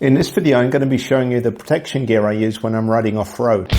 In this video, I'm going to be showing you the protection gear I use when I'm riding off-road.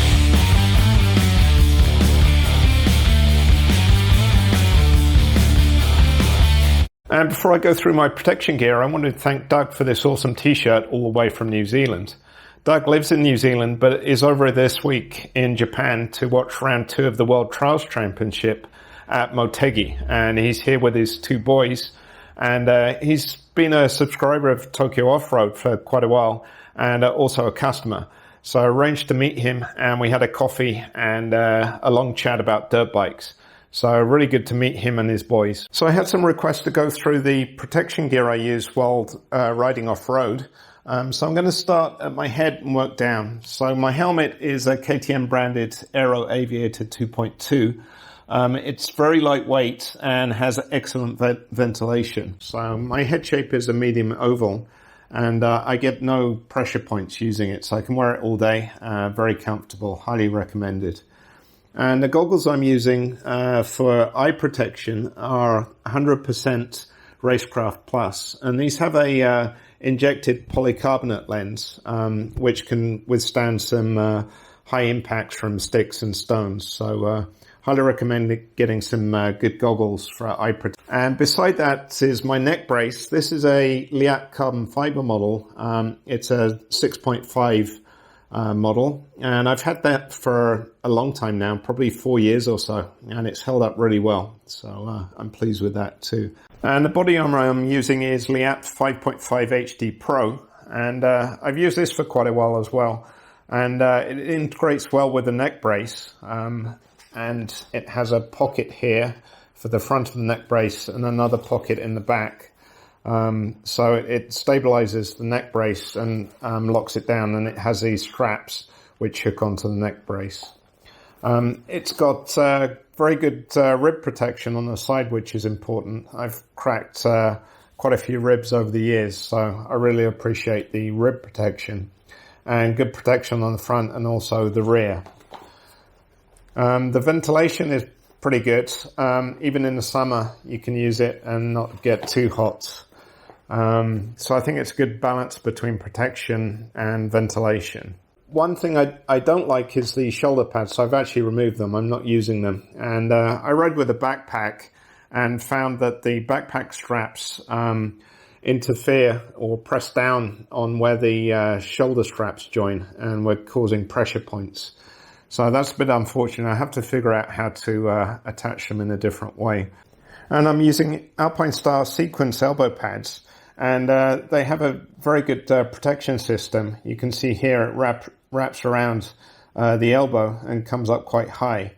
And before I go through my protection gear, I want to thank Doug for this awesome t-shirt all the way from New Zealand. Doug lives in New Zealand, but is over this week in Japan to watch round 2 of the World Trials Championship at Motegi. And he's here with his 2 boys. And he's been a subscriber of Tokyo Off-Road for quite a while, and also a customer. So I arranged to meet him, and we had a coffee and a long chat about dirt bikes. So really good to meet him and his boys. So I had some requests to go through the protection gear I use while riding off-road. So I'm going to start at my head and work down. So my helmet is a KTM branded Airoh Aviator 2.2. It's very lightweight and has excellent ventilation. So my head shape is a medium oval, and I get no pressure points using it. So I can wear it all day. Very comfortable, highly recommended. And the goggles I'm using for eye protection are 100% Racecraft Plus. And these have a injected polycarbonate lens, which can withstand some high impacts from sticks and stones. So highly recommend getting some good goggles for eye protection. And beside that is my neck brace. This is a Leatt carbon fiber model. It's a 6.5 model, and I've had that for a long time now, probably 4 years or so, and it's held up really well. So I'm pleased with that too. And the body armor I'm using is Leatt 5.5 HD Pro, and I've used this for quite a while as well. And it integrates well with the neck brace. And it has a pocket here for the front of the neck brace and another pocket in the back. So it stabilizes the neck brace and locks it down, and it has these straps which hook onto the neck brace. It's got very good rib protection on the side, which is important. I've cracked quite a few ribs over the years, so I really appreciate the rib protection, and good protection on the front and also the rear. The ventilation is pretty good. Even in the summer, you can use it and not get too hot. So I think it's a good balance between protection and ventilation. One thing I don't like is the shoulder pads, so I've actually removed them. I'm not using them. And I rode with a backpack and found that the backpack straps interfere or press down on where the shoulder straps join, and were causing pressure points. So that's a bit unfortunate. I have to figure out how to attach them in a different way. And I'm using Alpinestars Sequence elbow pads, and they have a very good protection system. You can see here it wraps around the elbow and comes up quite high.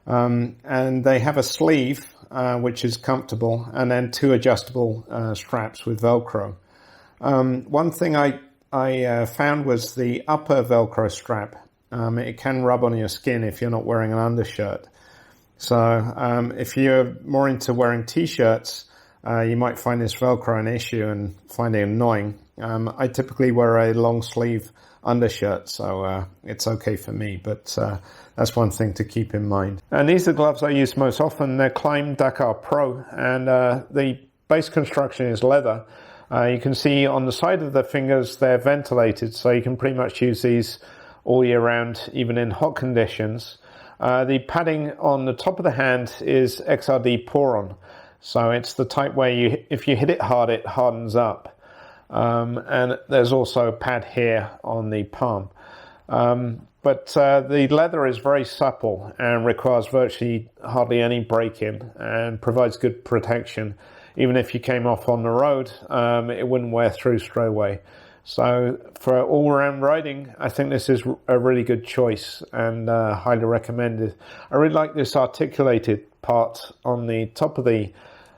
And they have a sleeve, which is comfortable, and then 2 adjustable straps with Velcro. One thing I found was the upper Velcro strap. It can rub on your skin if you're not wearing an undershirt. So if you're more into wearing t-shirts, you might find this Velcro an issue and find it annoying. I typically wear a long sleeve undershirt, so it's okay for me, but that's one thing to keep in mind. And these are the gloves I use most often. They're Klim Dakar Pro, and the base construction is leather. You can see on the side of the fingers they're ventilated, so you can pretty much use these all year round, even in hot conditions. The padding on the top of the hand is XRD Poron. So it's the type where if you hit it hard, it hardens up. And there's also a pad here on the palm. But the leather is very supple and requires virtually hardly any break-in, and provides good protection. Even if you came off on the road, it wouldn't wear through straight away. So for all-round riding, I think this is a really good choice, and highly recommended. I really like this articulated part on the top of the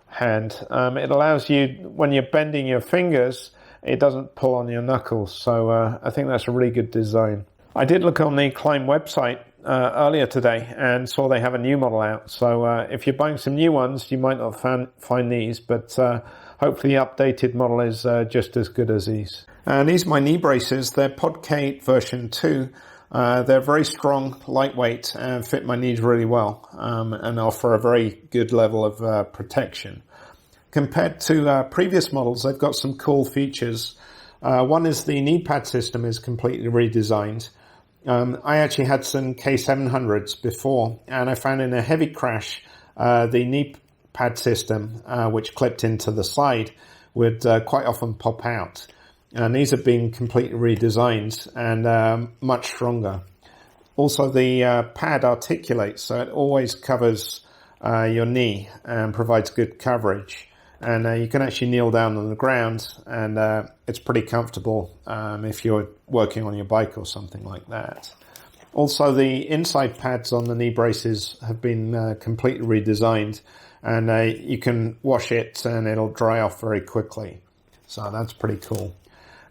hand. It allows you, when you're bending your fingers, it doesn't pull on your knuckles. So I think that's a really good design. I did look on the Klim website earlier today and saw they have a new model out. So if you're buying some new ones, you might not find these, but hopefully the updated model is just as good as these. And these are my knee braces. They're Podkate version 2. They're very strong, lightweight, and fit my knees really well, and offer a very good level of protection. Compared to previous models, they've got some cool features. One is the knee pad system is completely redesigned. I actually had some K700s before, and I found in a heavy crash, the knee pad system, which clipped into the side, would quite often pop out. And these have been completely redesigned and much stronger. Also, the pad articulates, so it always covers your knee and provides good coverage. And you can actually kneel down on the ground, and it's pretty comfortable if you're working on your bike or something like that. Also, the inside pads on the knee braces have been completely redesigned, and you can wash it and it'll dry off very quickly. So that's pretty cool.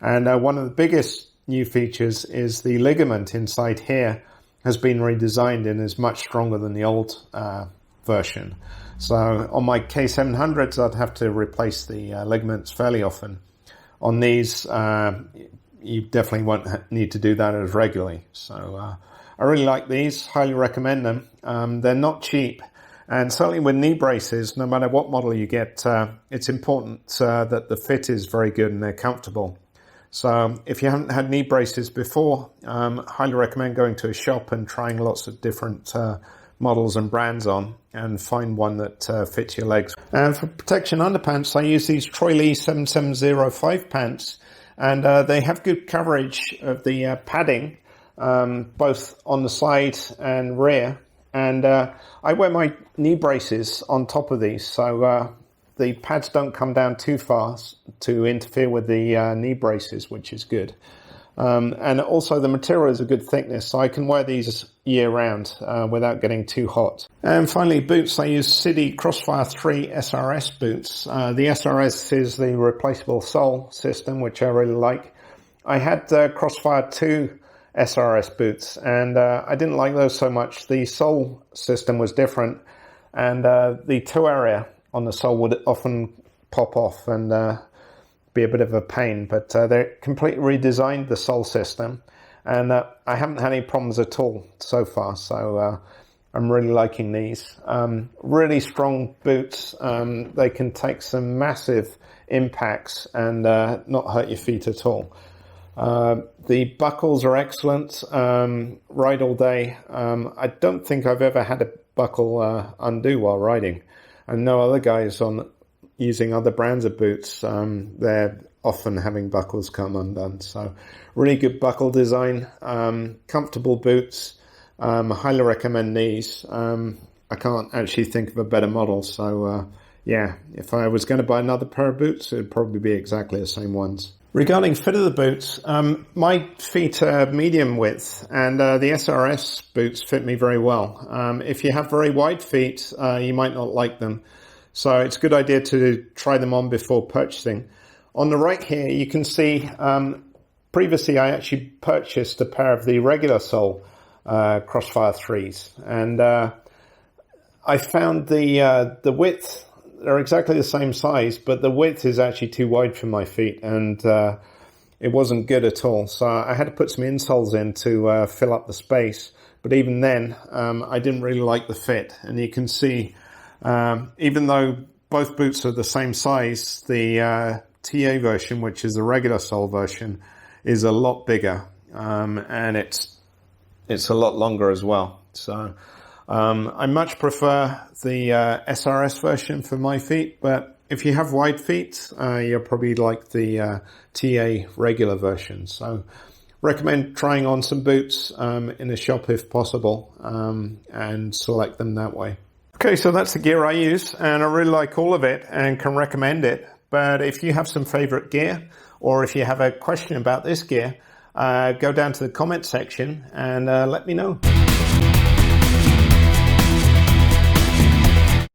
And one of the biggest new features is the ligament inside here has been redesigned and is much stronger than the old version. So on my K700s, I'd have to replace the ligaments fairly often. On these, you definitely won't need to do that as regularly. So I really like these, highly recommend them. They're not cheap. And certainly with knee braces, no matter what model you get, it's important that the fit is very good and they're comfortable. So if you haven't had knee braces before, highly recommend going to a shop and trying lots of different models and brands on and find one that fits your legs. And for protection underpants, I use these Troy Lee 7705 pants, and they have good coverage of the padding, both on the side and rear. And I wear my knee braces on top of these, so the pads don't come down too far to interfere with the knee braces, which is good. And also the material is a good thickness, so I can wear these year round without getting too hot. And finally, boots. I use Sidi Crossfire 3 SRS boots. The SRS is the replaceable sole system, which I really like. I had Crossfire 2 SRS boots, and I didn't like those so much. The sole system was different, and the toe area on the sole would often pop off and be a bit of a pain, but they're completely redesigned the sole system, and I haven't had any problems at all so far, so I'm really liking these. Really strong boots. They can take some massive impacts and not hurt your feet at all. The buckles are excellent. Ride all day. I don't think I've ever had a buckle undo while riding. I know other guys using other brands of boots, they're often having buckles come undone. So really good buckle design, comfortable boots. I highly recommend these. I can't actually think of a better model. So yeah, if I was going to buy another pair of boots, it would probably be exactly the same ones. Regarding fit of the boots, my feet are medium width, and the SRS boots fit me very well. If you have very wide feet, you might not like them. So it's a good idea to try them on before purchasing. On the right here, you can see, previously I actually purchased a pair of the regular sole Crossfire 3s. And I found the width, they're exactly the same size, but the width is actually too wide for my feet, and it wasn't good at all. So I had to put some insoles in to fill up the space. But even then, I didn't really like the fit. And you can see, even though both boots are the same size, the TA version, which is the regular sole version, is a lot bigger, and it's a lot longer as well. So I much prefer the SRS version for my feet, but if you have wide feet, you'll probably like the TA regular version. So recommend trying on some boots in a shop if possible, and select them that way. Okay, so that's the gear I use, and I really like all of it and can recommend it. But if you have some favorite gear, or if you have a question about this gear, go down to the comment section and let me know.